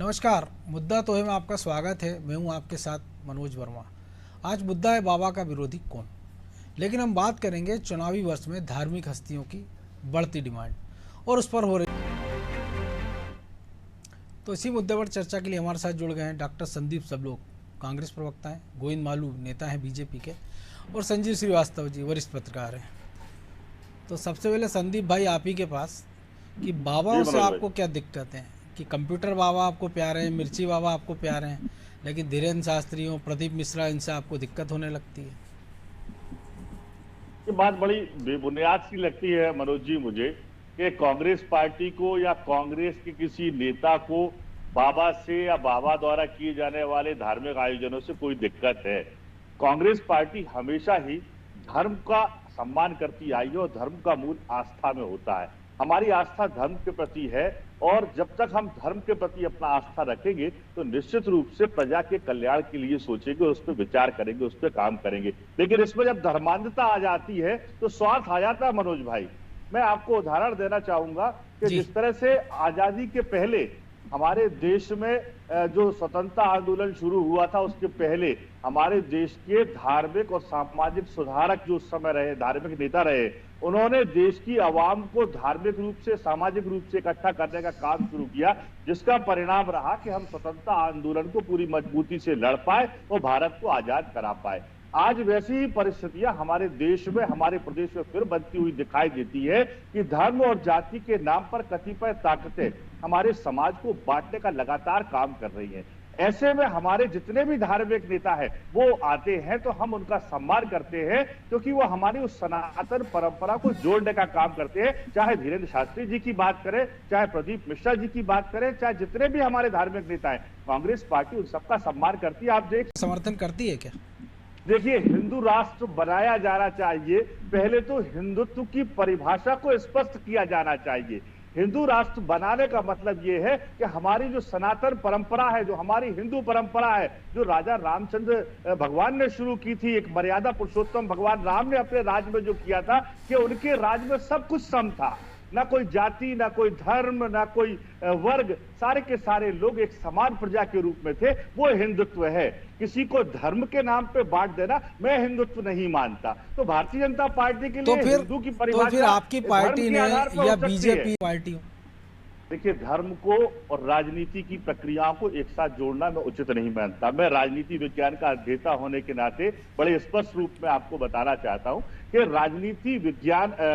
नमस्कार। मुद्दा तो है में आपका स्वागत है। मैं हूं आपके साथ मनोज वर्मा। आज मुद्दा है बाबा का विरोधी कौन, लेकिन हम बात करेंगे चुनावी वर्ष में धार्मिक हस्तियों की बढ़ती डिमांड और उस पर हो रही। तो इसी मुद्दे पर चर्चा के लिए हमारे साथ जुड़ गए हैं डॉक्टर संदीप सबलोग, कांग्रेस प्रवक्ता हैं, गोविंद मालू नेता हैं बीजेपी के, और संजीव श्रीवास्तव जी वरिष्ठ पत्रकार हैं। तो सबसे पहले संदीप भाई आप ही के पास कि बाबाओं से आपको क्या दिक्कत है कि कंप्यूटर बाबा आपको प्यारे हैं, मिर्ची बाबा आपको प्यारे हैं, लेकिन धीरेन्द्र शास्त्री हो, प्रदीप मिश्रा, इनसे आपको दिक्कत होने लगती है। ये बात बड़ी बेबुनियाद सी लगती है मनोज जी मुझे कि कांग्रेस पार्टी को या कांग्रेस के किसी नेता को बाबा से या बाबा द्वारा किए जाने वाले धार्मिक आयोजनों से कोई दिक्कत है। कांग्रेस पार्टी हमेशा ही धर्म का सम्मान करती आई है और धर्म का मूल आस्था में होता है। हमारी आस्था धर्म के प्रति है और जब तक हम धर्म के प्रति अपना आस्था रखेंगे तो निश्चित रूप से प्रजा के कल्याण के लिए सोचेंगे, उस पर विचार करेंगे, उस पर काम करेंगे। लेकिन इसमें जब धर्मांधता आ जाती है तो स्वार्थ आ जाता है। मनोज भाई, मैं आपको उदाहरण देना चाहूंगा कि जिस तरह से आजादी के पहले हमारे देश में जो स्वतंत्रता आंदोलन शुरू हुआ था, उसके पहले हमारे देश के धार्मिक और सामाजिक सुधारक जो उस समय रहे, धार्मिक नेता रहे, उन्होंने देश की आवाम को धार्मिक रूप से, सामाजिक रूप से इकट्ठा करने का काम शुरू किया, जिसका परिणाम रहा कि हम स्वतंत्रता आंदोलन को पूरी मजबूती से लड़ पाए और भारत को आजाद करा पाए। आज वैसी ही परिस्थितियां हमारे देश में, हमारे प्रदेश में फिर बनती हुई दिखाई देती है कि धर्म और जाति के नाम पर कतिपय ताकतें हमारे समाज को बांटने का लगातार काम कर रही हैं। ऐसे में हमारे जितने भी धार्मिक नेता हैं वो आते हैं तो हम उनका सम्मान करते हैं, क्योंकि वो हमारी उस सनातन परंपरा को जोड़ने का काम करते हैं। चाहे धीरेन्द्र शास्त्री जी की बात करें, चाहे प्रदीप मिश्रा जी की बात करें, चाहे जितने भी हमारे धार्मिक नेता हैं, कांग्रेस पार्टी उन सबका सम्मान करती है। आप समर्थन करती है क्या? देखिए, हिंदू राष्ट्र बनाया जाना चाहिए, पहले तो हिंदुत्व की परिभाषा को स्पष्ट किया जाना चाहिए। हिंदू राष्ट्र बनाने का मतलब यह है कि हमारी जो सनातन परंपरा है, जो हमारी हिंदू परंपरा है, जो राजा रामचंद्र भगवान ने शुरू की थी, एक मर्यादा पुरुषोत्तम भगवान राम ने अपने राज में जो किया था कि उनके राज में सब कुछ सम था, ना कोई जाति, ना कोई धर्म, ना कोई वर्ग, सारे के सारे लोग एक समान प्रजा के रूप में थे। वो हिंदुत्व है। किसी को धर्म के नाम पे बांट देना मैं हिंदुत्व नहीं मानता। तो भारतीय जनता पार्टी के लिए हिंदू की परिभाषा तो फिर आपकी पार्टी ने या बीजेपी पार्टी? देखिए, धर्म को और राजनीति की प्रक्रियाओं को एक साथ जोड़ना मैं उचित नहीं मानता। मैं राजनीति विज्ञान का अध्येता होने के नाते बड़े स्पष्ट रूप में आपको बताना चाहता हूं कि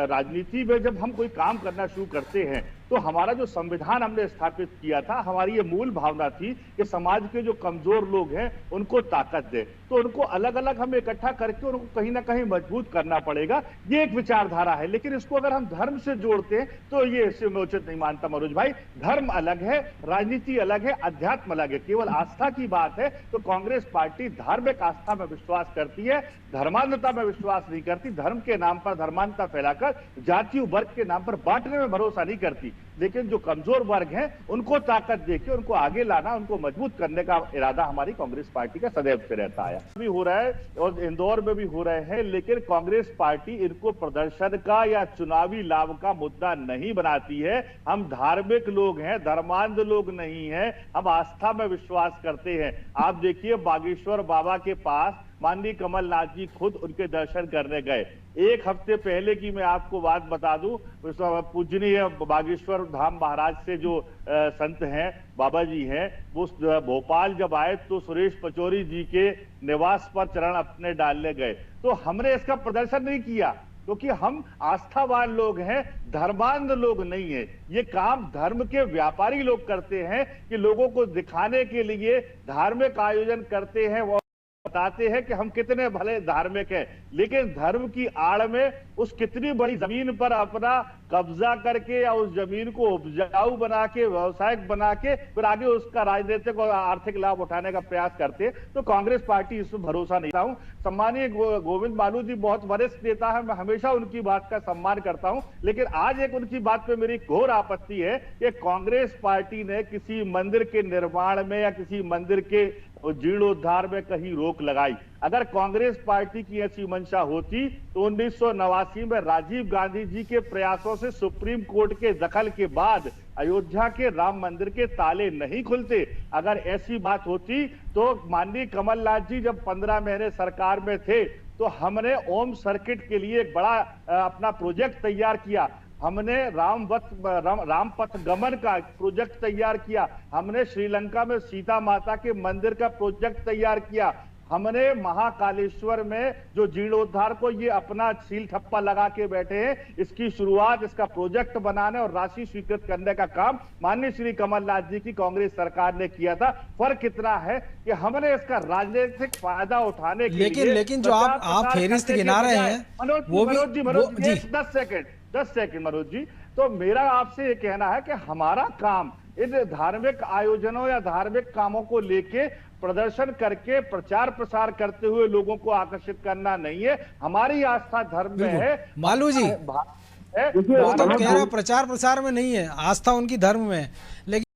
राजनीति में जब हम कोई काम करना शुरू करते हैं तो हमारा जो संविधान हमने स्थापित किया था, हमारी ये मूल भावना थी कि समाज के जो कमजोर लोग हैं उनको ताकत दे, तो उनको अलग अलग हम इकट्ठा करके उनको कहीं ना कहीं मजबूत करना पड़ेगा। ये एक विचारधारा है। लेकिन इसको अगर हम धर्म से जोड़ते हैं तो ये इससे मैं उचित नहीं मानता मनोज भाई। धर्म अलग है, राजनीति अलग है, अध्यात्म अलग है। केवल आस्था की बात है तो कांग्रेस पार्टी धार्मिक आस्था में विश्वास करती है, धर्मांधता में विश्वास नहीं करती। धर्म के नाम पर धर्मांधता फैलाकर जाति वर्ग के नाम पर बांटने में भरोसा नहीं करती। लेकिन जो कमजोर वर्ग हैं उनको ताकत देके उनको आगे लाना, उनको मजबूत करने का इरादा हमारी कांग्रेस पार्टी का सदैव से रहता है। भी हो रहा है और इंदौर में भी हो रहे हैं, लेकिन कांग्रेस पार्टी इनको प्रदर्शन का या चुनावी लाभ का मुद्दा नहीं बनाती है। हम धार्मिक लोग हैं, धर्मांध लोग नहीं हैं। हम आस्था में विश्वास करते हैं। आप देखिए, बागेश्वर बाबा के पास माननीय कमलनाथ जी खुद उनके दर्शन करने गए। एक हफ्ते पहले की मैं आपको बात बता दूं, पूजनीय बागेश्वर धाम महाराज से जो संत हैं, बाबा जी हैं, वो भोपाल जब आए तो सुरेश पचौरी जी के निवास पर चरण अपने डालने गए। तो हमने इसका प्रदर्शन नहीं किया क्योंकि हम आस्थावान लोग हैं, धर्मांध लोग नहीं है। ये काम धर्म के व्यापारी लोग करते हैं कि लोगों को दिखाने के लिए धार्मिक आयोजन करते हैं, वो बताते हैं कि हम कितने भले धार्मिक हैं, लेकिन धर्म की आड़ में उस कितनी बड़ी जमीन पर अपना कब्जा करके या उस जमीन को उपजाऊ बना के, व्यवसायिक बना के फिर आगे उसका राजनीतिक और आर्थिक लाभ उठाने का प्रयास करते। तो कांग्रेस पार्टी इसमें भरोसा नहीं करता हूं। सम्मानीय गोविंद मालू जी बहुत वरिष्ठ नेता है, मैं हमेशा उनकी बात का सम्मान करता हूं, लेकिन आज एक उनकी बात पे मेरी घोर आपत्ति है कि कांग्रेस पार्टी ने किसी मंदिर के निर्माण में या किसी मंदिर के जीर्णोद्धार में कहीं रोक लगाई। अगर कांग्रेस पार्टी की ऐसी मंशा होती तो 1989 में राजीव गांधी जी के प्रयासों से सुप्रीम कोर्ट के दखल के बाद अयोध्या के राम मंदिर के ताले नहीं खुलते। अगर ऐसी बात होती तो माननीय कमलनाथ जी जब 15 महीने सरकार में थे तो हमने ओम सर्किट के लिए एक बड़ा अपना प्रोजेक्ट तैयार किया। हमने रामपथ गमन का प्रोजेक्ट तैयार किया। हमने श्रीलंका में सीता माता के मंदिर का प्रोजेक्ट तैयार किया। हमने महाकालेश्वर में जो जीर्णोद्धार को ये अपना सील ठप्पा लगा के बैठे हैं, इसकी शुरुआत, इसका प्रोजेक्ट बनाने और राशि स्वीकृत करने का काम माननीय श्री कमलनाथ जी की कांग्रेस सरकार ने किया था। फर्क इतना है कि हमने इसका राजनीतिक फायदा उठाने के लिए लेकिन जो आप फेरिस्त गिना रहे हैं मनोज जी 10 सेकंड मनोज जी, तो मेरा आपसे ये कहना है कि हमारा काम इन धार्मिक आयोजनों या धार्मिक कामों को लेके प्रदर्शन करके प्रचार प्रसार करते हुए लोगों को आकर्षित करना नहीं है। हमारी आस्था धर्म में है। मालू जी वो तो कह रहे प्रचार प्रसार में नहीं है, आस्था उनकी धर्म में है। लेकिन